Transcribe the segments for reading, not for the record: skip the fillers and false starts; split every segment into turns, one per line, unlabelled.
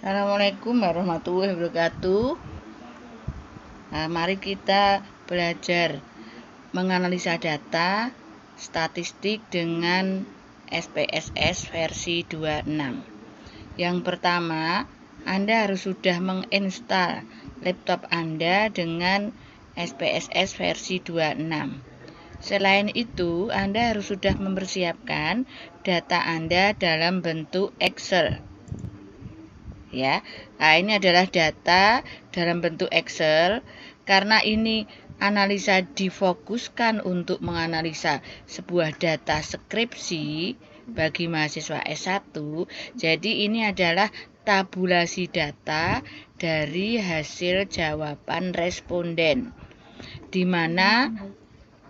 Assalamualaikum warahmatullahi wabarakatuh. Nah, mari kita belajar menganalisa data statistik dengan SPSS versi 26. Yang pertama, Anda harus sudah menginstal laptop Anda dengan SPSS versi 26. Selain itu, Anda harus sudah mempersiapkan data Anda dalam bentuk Excel. Ya, nah ini adalah data dalam bentuk Excel. Karena ini analisa difokuskan untuk menganalisa sebuah data skripsi bagi mahasiswa S1. Jadi ini adalah tabulasi data dari hasil jawaban responden, di mana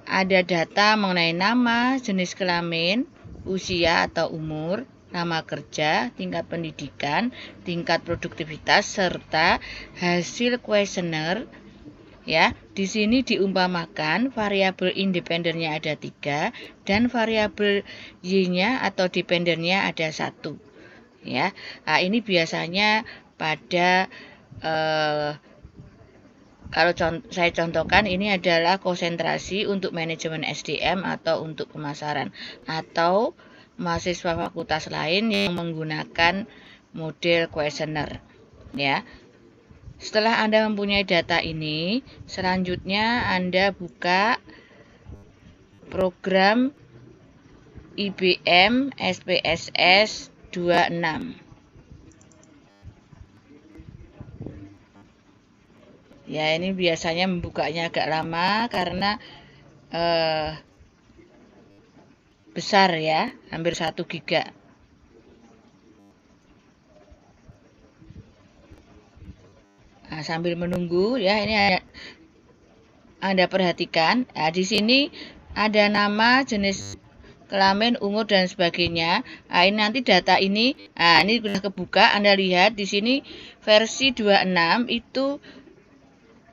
ada data mengenai nama, jenis kelamin, usia atau umur, nama kerja, tingkat pendidikan, tingkat produktivitas, serta hasil kuesioner. Ya, di sini diumpamakan variabel independennya ada 3 dan variabel y-nya atau dependennya ada 1. Ya, nah ini biasanya pada kalau saya contohkan, ini adalah konsentrasi untuk manajemen SDM atau untuk pemasaran, atau mahasiswa fakultas lain yang menggunakan model kuesioner. Ya, setelah Anda mempunyai data ini, selanjutnya Anda buka program IBM SPSS 26. Ya, ini biasanya membukanya agak lama karena besar ya, hampir 1 giga. Nah, sambil menunggu ya, ini Anda perhatikan. Nah, di sini ada nama, jenis kelamin, umur dan sebagainya. Nah, ini nanti data ini, nah ini sudah kebuka. Anda lihat di sini versi 26 itu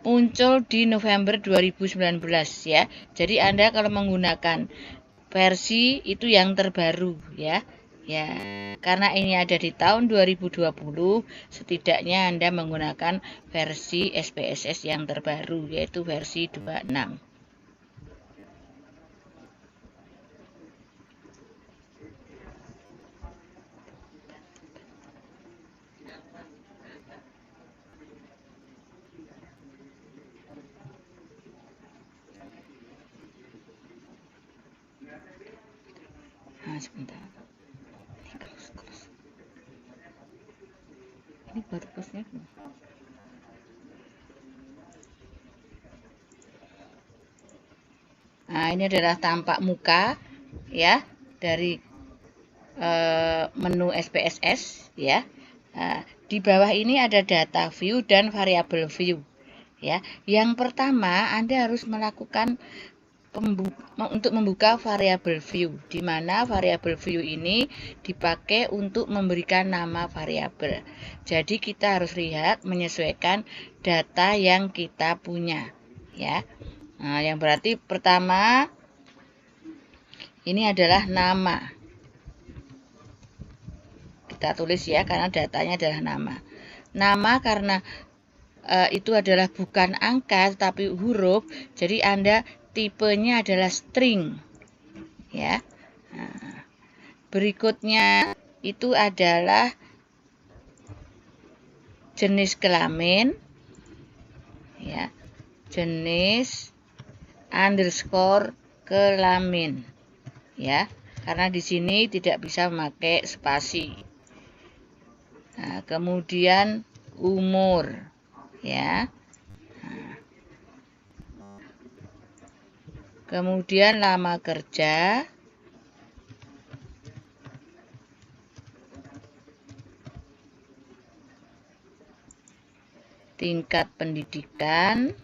muncul di November 2019 ya. Jadi Anda kalau menggunakan versi itu yang terbaru ya. Ya, karena ini ada di tahun 2020, setidaknya Anda menggunakan versi SPSS yang terbaru, yaitu versi 26. Nah, sebentar. Ini baru plusnya. Nah, ini adalah tampak muka ya dari menu SPSS ya. Nah, di bawah ini ada data view dan variabel view ya. Yang pertama, Anda harus melakukan untuk membuka variabel view, di mana variabel view ini dipakai untuk memberikan nama variabel. Jadi kita harus lihat menyesuaikan data yang kita punya ya. Nah, yang berarti pertama ini adalah nama. Kita tulis ya, karena datanya adalah nama. Nama karena itu adalah bukan angka tapi huruf, jadi Anda tipenya adalah string ya. Nah, berikutnya itu adalah jenis kelamin ya, jenis underscore kelamin ya, karena di sini tidak bisa memakai spasi. Nah, kemudian umur ya. Nah, kemudian lama kerja, tingkat pendidikan,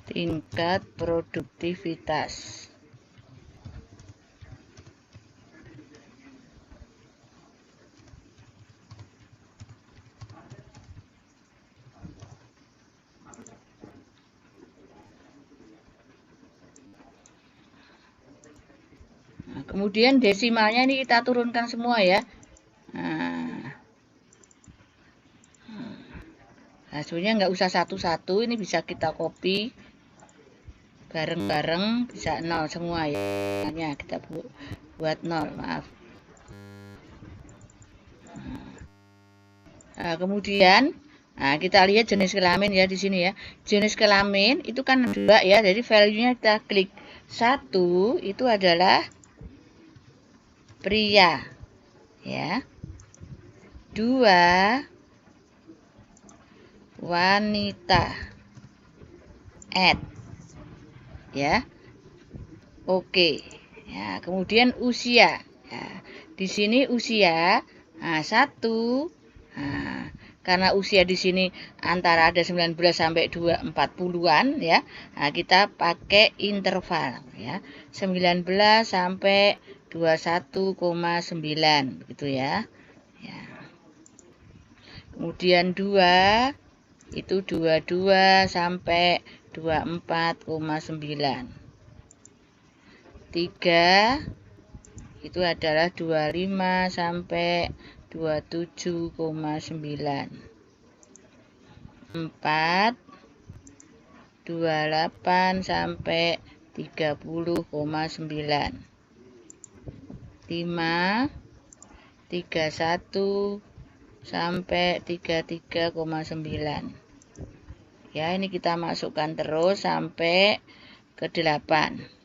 tingkat produktivitas. kemudian desimalnya ini kita turunkan semua ya. Sebenarnya nggak usah satu-satu, ini bisa kita copy bareng-bareng, bisa 0 semua ya. Kita buat 0, maaf. Kemudian kita lihat jenis kelamin ya di sini ya. Jenis kelamin itu kan 2 ya, jadi value-nya kita klik. 1 itu adalah pria ya. 2 wanita. Add ya. Oke. Ya, kemudian usia. Ya, di sini usia 1. Karena usia di sini antara ada 19 sampai 40-an ya. Kita pakai interval ya. 19 sampai 21,9 gitu ya. Kemudian 2 itu 22 sampai 24,9. 3 itu adalah 25 sampai 27,9. 4 28 sampai 30,9. 5 31 sampai 33,9. Ya, ini kita masukkan terus sampai ke 8.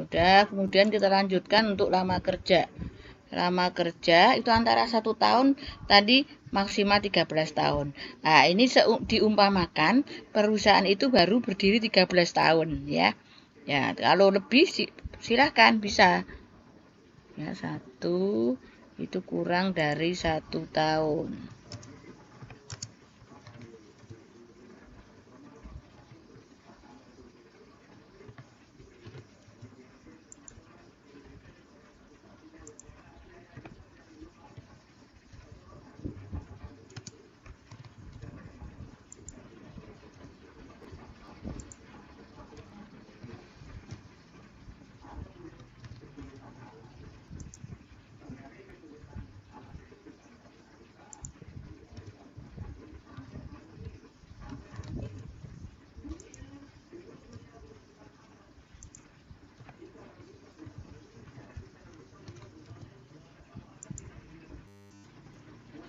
Udah, kemudian kita lanjutkan untuk lama kerja. Lama kerja itu antara 1 tahun, tadi maksimal 13 tahun. Ini diumpamakan perusahaan itu baru berdiri 13 tahun ya. Ya, kalau lebih silahkan bisa. Ya, 1 itu kurang dari 1 tahun.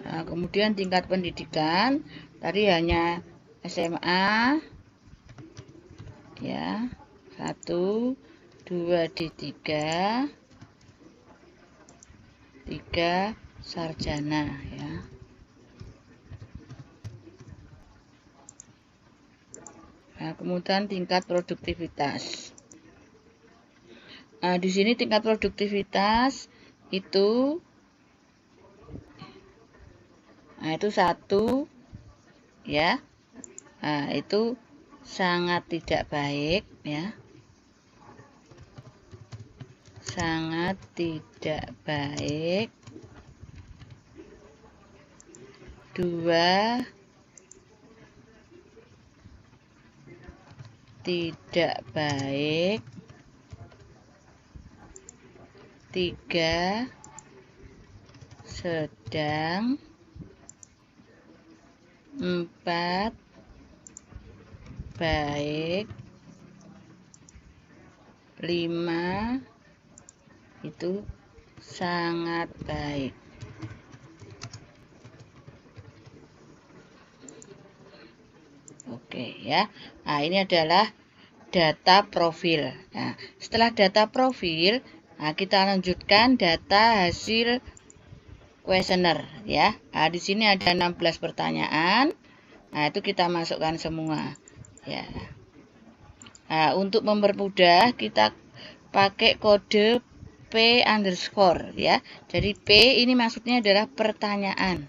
Kemudian tingkat pendidikan tadi hanya SMA ya, 1 2 D3 3 sarjana ya. Kemudian tingkat produktivitas. Di sini tingkat produktivitas itu itu 1 ya. Itu sangat tidak baik ya. Sangat tidak baik. 2 tidak baik. 3 sedang. 4 baik. 5 itu sangat baik. Oke ya. Ini adalah data profil. Setelah data profil, kita lanjutkan data hasil kuesioner ya. Di sini ada 16 pertanyaan. Itu kita masukkan semua ya. Untuk mempermudah kita pakai kode P underscore ya. Jadi P ini maksudnya adalah pertanyaan.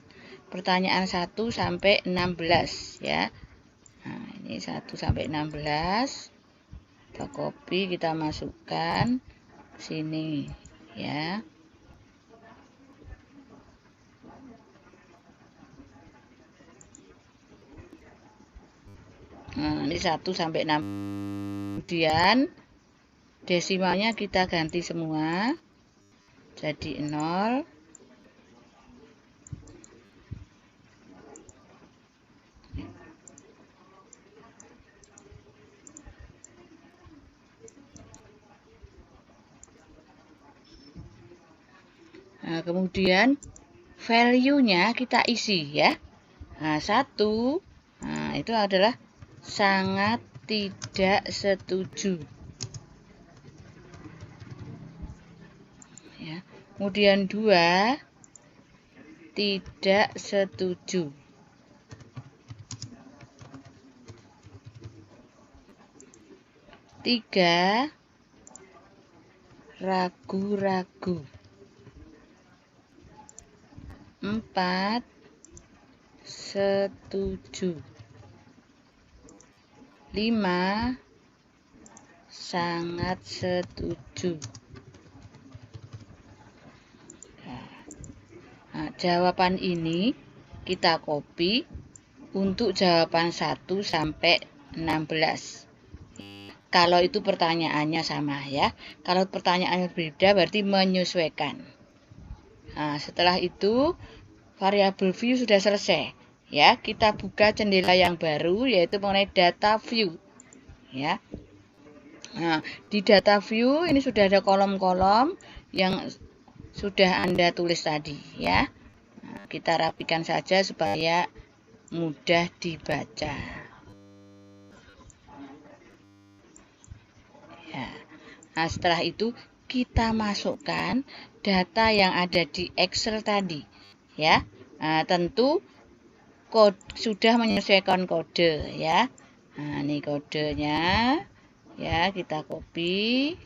Pertanyaan 1 sampai 16 ya. Nah, ini 1 sampai 16. Kita copy, kita masukkan sini ya. Nah, ini 1 sampai 6. Kemudian desimalnya kita ganti semua jadi 0. Nah, kemudian value-nya kita isi ya. Nah, 1, nah, itu adalah sangat tidak setuju. Ya. Kemudian 2, tidak setuju. 3, ragu-ragu. 4, setuju. 5, sangat setuju. Nah, jawaban ini kita copy untuk jawaban 1 sampai 16. Kalau itu pertanyaannya sama ya. Kalau pertanyaannya berbeda berarti menyesuaikan. Nah, setelah itu variabel view sudah selesai. Ya, kita buka jendela yang baru yaitu mengenai data view. Ya. Nah, di data view ini sudah ada kolom-kolom yang sudah Anda tulis tadi ya. Nah, kita rapikan saja supaya mudah dibaca. Ya. Nah, setelah itu kita masukkan data yang ada di Excel tadi, ya. Nah, tentu sudah menyesuaikan kode, ya. Nah, ini kodenya, ya, kita copy.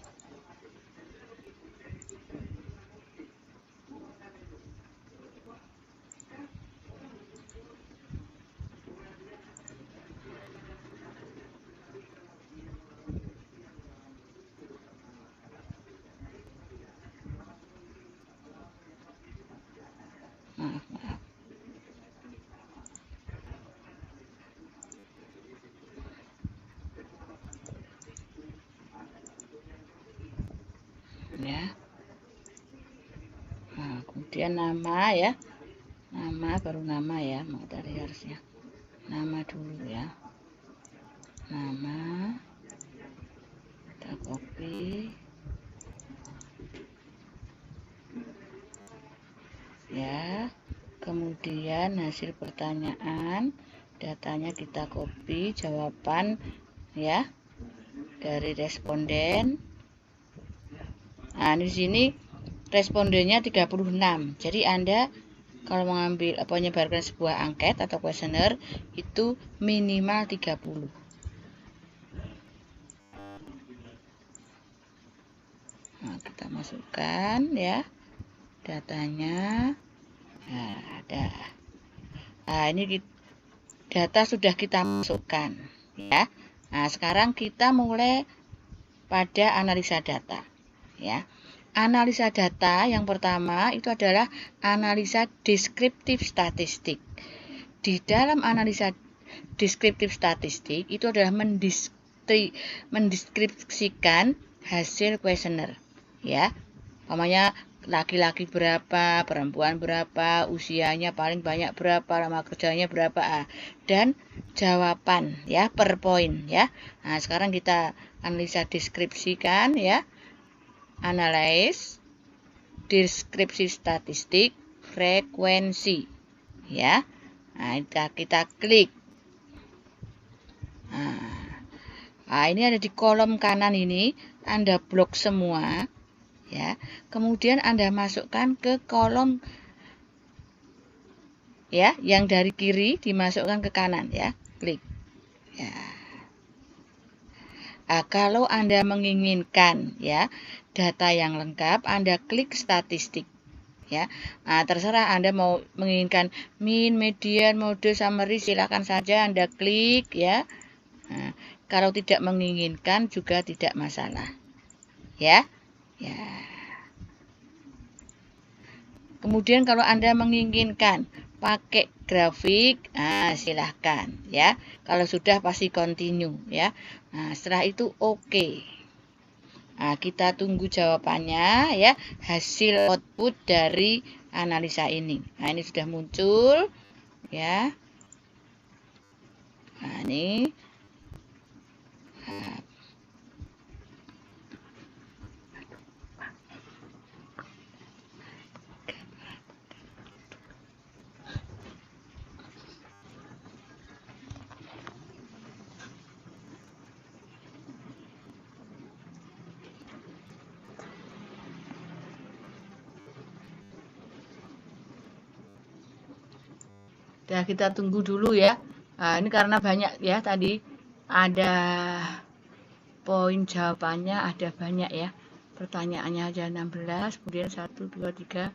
Maaf. Ya. Nah, kemudian nama ya. Nama baru nama ya, mau tadi harusnya. Nama dulu ya. Nama. Kita copy. Ya. Kemudian hasil pertanyaan, datanya kita copy, jawaban ya dari responden. Nah, di sini respondennya 36. Jadi Anda kalau mengambil menyebarkan sebuah angket atau kuesioner itu minimal 30. Nah, kita masukkan ya datanya. Nah, ada. Nah, ini data sudah kita masukkan ya. Nah, sekarang kita mulai pada analisa data ya. Analisa data yang pertama itu adalah analisa deskriptif statistik. Di dalam analisa deskriptif statistik itu adalah mendeskripsikan hasil kuesioner ya. Umpamanya laki-laki berapa, perempuan berapa, usianya paling banyak berapa, lama kerjanya berapa, dan jawaban ya per poin ya. Nah, sekarang kita analisa deskripsikan ya. Analyze deskripsi statistik frekuensi ya. Nah, kita klik. Nah, ini ada di kolom kanan ini Anda blok semua ya. Kemudian Anda masukkan ke kolom ya, yang dari kiri dimasukkan ke kanan ya. Klik. Ya. Kalau Anda menginginkan ya data yang lengkap, Anda klik statistik. Ya, terserah Anda mau menginginkan mean, median, mode, summary, silakan saja Anda klik ya. Kalau tidak menginginkan juga tidak masalah. Ya. Kemudian kalau Anda menginginkan pakai grafik, silahkan ya. Kalau sudah pasti continue ya. Setelah itu oke. Kita tunggu jawabannya ya, hasil output dari analisa ini. Ini sudah muncul ya. Ini kita tunggu dulu ya. Ini karena banyak ya, tadi ada poin jawabannya ada banyak ya. Pertanyaannya aja 16, kemudian 1, 2, 3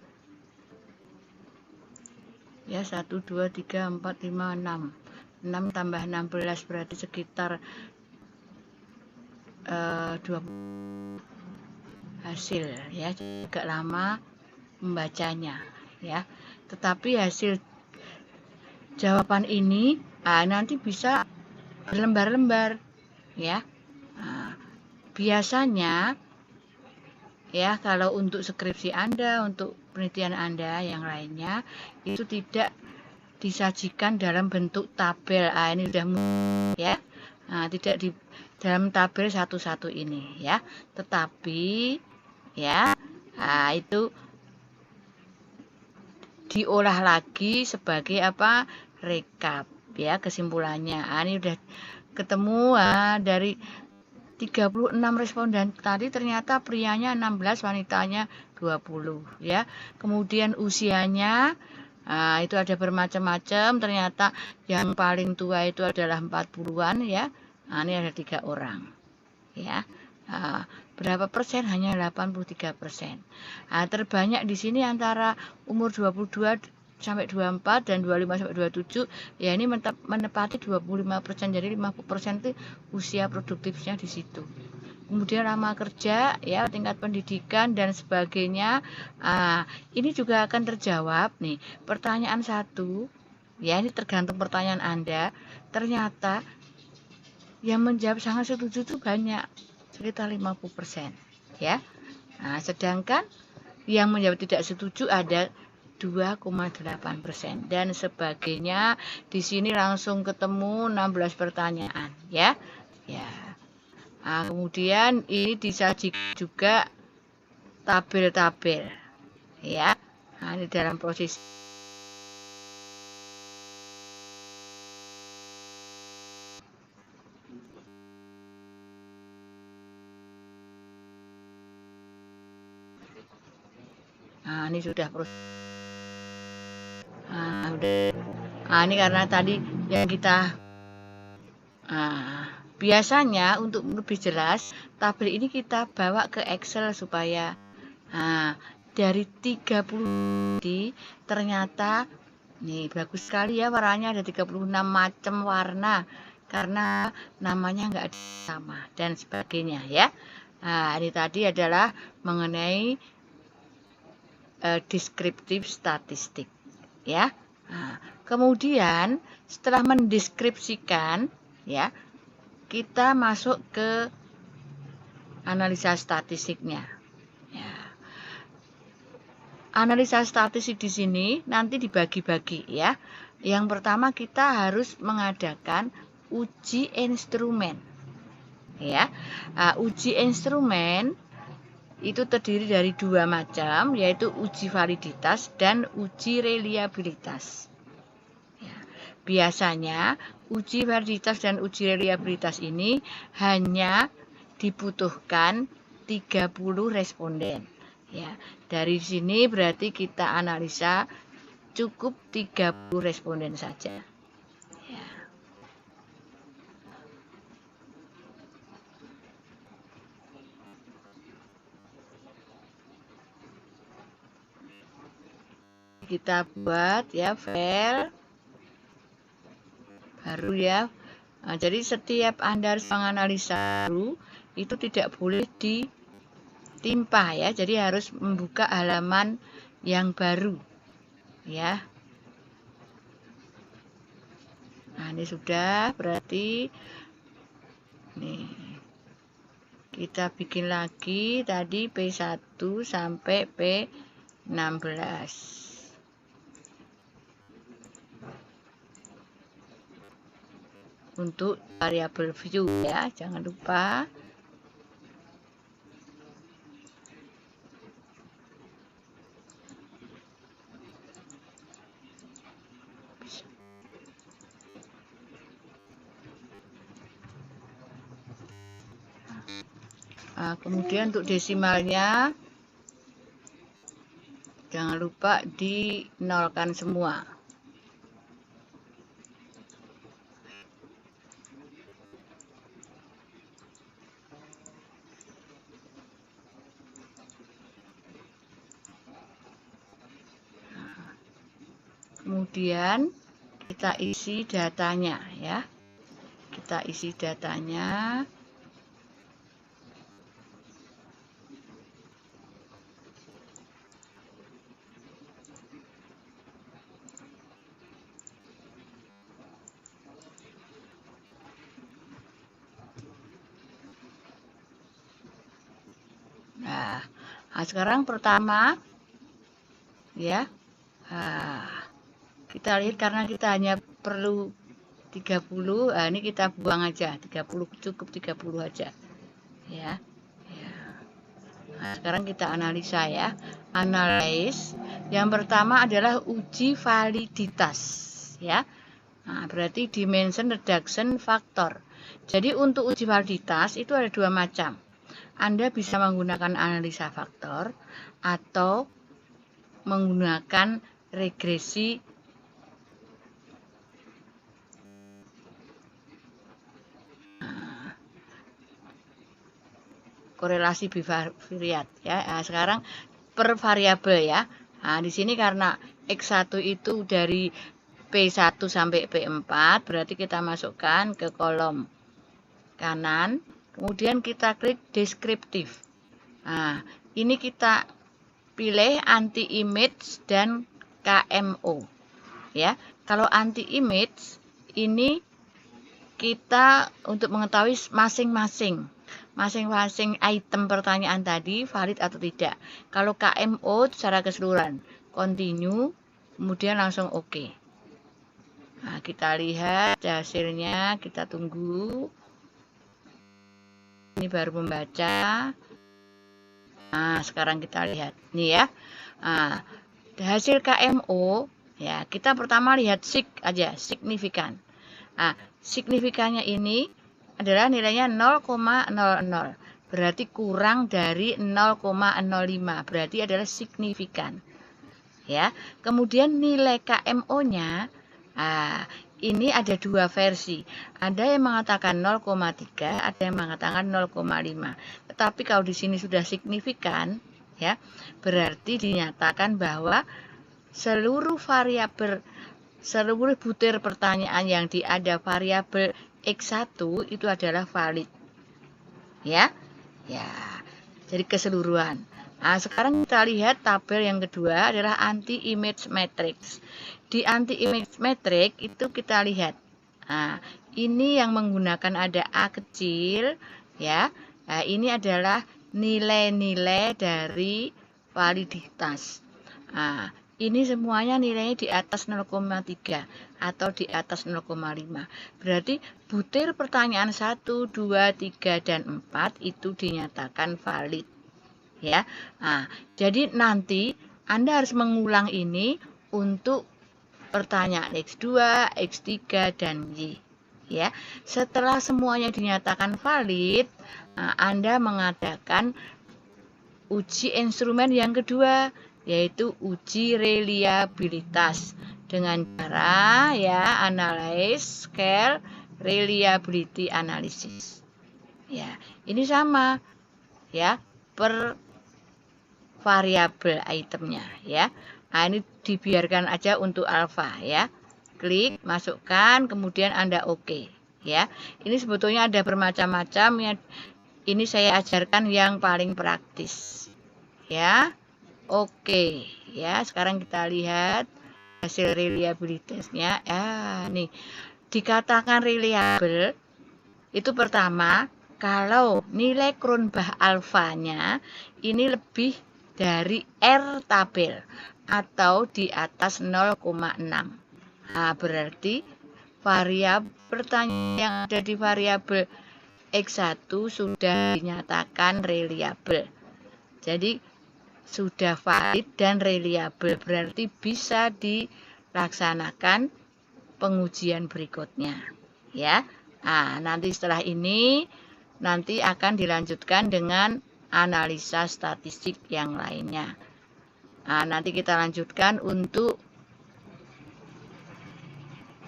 ya, 1, 2, 3, 4, 5, 6 6 tambah 16 berarti sekitar 20 hasil ya, agak lama membacanya ya, tetapi hasil jawaban ini nanti bisa berlembar-lembar ya. Biasanya ya, kalau untuk skripsi Anda, untuk penelitian Anda yang lainnya itu tidak disajikan dalam bentuk tabel. Ini sudah ya. Tidak di dalam tabel satu-satu ini ya. Tetapi ya, itu diolah lagi sebagai apa? Rekap ya, kesimpulannya. Ini udah ketemu dari 36 responden tadi ternyata prianya 16, wanitanya 20 ya. Kemudian usianya itu ada bermacam-macam, ternyata yang paling tua itu adalah 40-an ya. Ini ada 3 orang ya. Berapa persen? Hanya 83%. Terbanyak di sini antara umur 22 sampai 24 dan 25 sampai 27 ya, ini menepati 25%, jadi 50% itu usia produktifnya di situ. Kemudian lama kerja ya, tingkat pendidikan dan sebagainya, ini juga akan terjawab nih. Pertanyaan 1 ya, ini tergantung pertanyaan Anda, ternyata yang menjawab sangat setuju itu banyak, sekitar 50% ya. Sedangkan yang menjawab tidak setuju ada 2,8% dan sebagainya. Di sini langsung ketemu 16 pertanyaan ya. Kemudian ini disajikan juga tabel-tabel ya. Ini dalam proses ini sudah proses. Ini karena tadi yang kita biasanya untuk lebih jelas tabel ini kita bawa ke Excel supaya dari 30 ternyata nih bagus sekali ya, warnanya ada 36 macam warna karena namanya enggak ada sama dan sebagainya ya. Ini tadi adalah mengenai deskriptif statistik ya. Kemudian setelah mendeskripsikan ya, kita masuk ke analisa statistiknya ya. Analisa statistik di sini nanti dibagi-bagi ya. Yang pertama kita harus mengadakan uji instrumen ya. Uji instrumen itu terdiri dari 2 macam, yaitu uji validitas dan uji reliabilitas. Biasanya uji validitas dan uji reliabilitas ini hanya dibutuhkan 30 responden. Ya, dari sini berarti kita analisa cukup 30 responden saja. Ya. kita buat ya file baru ya. Nah, jadi setiap Anda harus menganalisa baru itu tidak boleh ditimpa ya. Jadi harus membuka halaman yang baru ya. Nah, ini sudah berarti nih kita bikin lagi tadi P1 sampai P16 untuk variabel view ya, jangan lupa. Nah, kemudian untuk desimalnya jangan lupa dinolkan semua. Kemudian kita isi datanya ya. Kita isi datanya. Nah, sekarang pertama ya. Kita lihat karena kita hanya perlu 30, ini kita buang aja 30, cukup 30 aja ya. Nah, sekarang kita analisa ya. Analyze. Yang pertama adalah uji validitas ya. Nah, berarti dimension reduction factor. Jadi untuk uji validitas itu ada dua macam. Anda bisa menggunakan analisa faktor atau menggunakan regresi korelasi bivariat ya. Nah, sekarang per variabel ya. Nah, di sini karena X1 itu dari P1 sampai P4, berarti kita masukkan ke kolom kanan. Kemudian kita klik deskriptif. Nah, ini kita pilih anti image dan KMO. Ya, kalau anti image ini kita untuk mengetahui masing-masing item pertanyaan tadi valid atau tidak. Kalau KMO secara keseluruhan continue, kemudian langsung oke. Nah, kita lihat hasilnya, kita tunggu. Ini baru membaca. Nah, sekarang kita lihat nih ya. Nah, hasil KMO ya, kita pertama lihat aja, signifikan. Nah, signifikannya ini adalah nilainya 0,00. Berarti kurang dari 0,05. Berarti adalah signifikan. Ya. Kemudian nilai KMO-nya ini ada dua versi. Ada yang mengatakan 0,3, ada yang mengatakan 0,5. Tetapi kalau di sini sudah signifikan, ya, berarti dinyatakan bahwa seluruh butir pertanyaan yang ada variabel X1 itu adalah valid. Ya. Ya. Jadi keseluruhan. Nah, sekarang kita lihat tabel yang kedua adalah anti-image matrix. Di anti-image matrix itu kita lihat. Nah, ini yang menggunakan ada A kecil, ya. Nah, ini adalah nilai-nilai dari validitas. Nah, ini semuanya nilainya di atas 0,3 atau di atas 0,5. Berarti butir pertanyaan 1, 2, 3, dan 4 itu dinyatakan valid. Ya. Nah, jadi nanti Anda harus mengulang ini untuk pertanyaan X2, X3, dan Y. Ya. Setelah semuanya dinyatakan valid, Anda mengadakan uji instrumen yang kedua, yaitu uji reliabilitas dengan cara ya analyze scale reliability analysis. Ya, ini sama ya per variabel itemnya ya. Nah, ini dibiarkan aja untuk alfa ya. Klik, masukkan, kemudian Anda oke ya. Ini sebetulnya ada bermacam-macam ya. Ini saya ajarkan yang paling praktis ya. Oke ya, sekarang kita lihat hasil reliabilitasnya. Nih dikatakan reliable itu pertama kalau nilai Cronbach alfanya ini lebih dari R tabel atau di atas 0,6. Nah, berarti variabel pertanyaan yang ada di variabel X1 sudah dinyatakan reliable. Jadi sudah valid dan reliable, berarti bisa dilaksanakan pengujian berikutnya ya. Nah, nanti setelah ini nanti akan dilanjutkan dengan analisa statistik yang lainnya. Nah, nanti kita lanjutkan untuk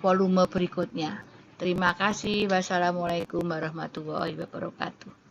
volume berikutnya. Terima kasih. Wassalamualaikum warahmatullahi wabarakatuh.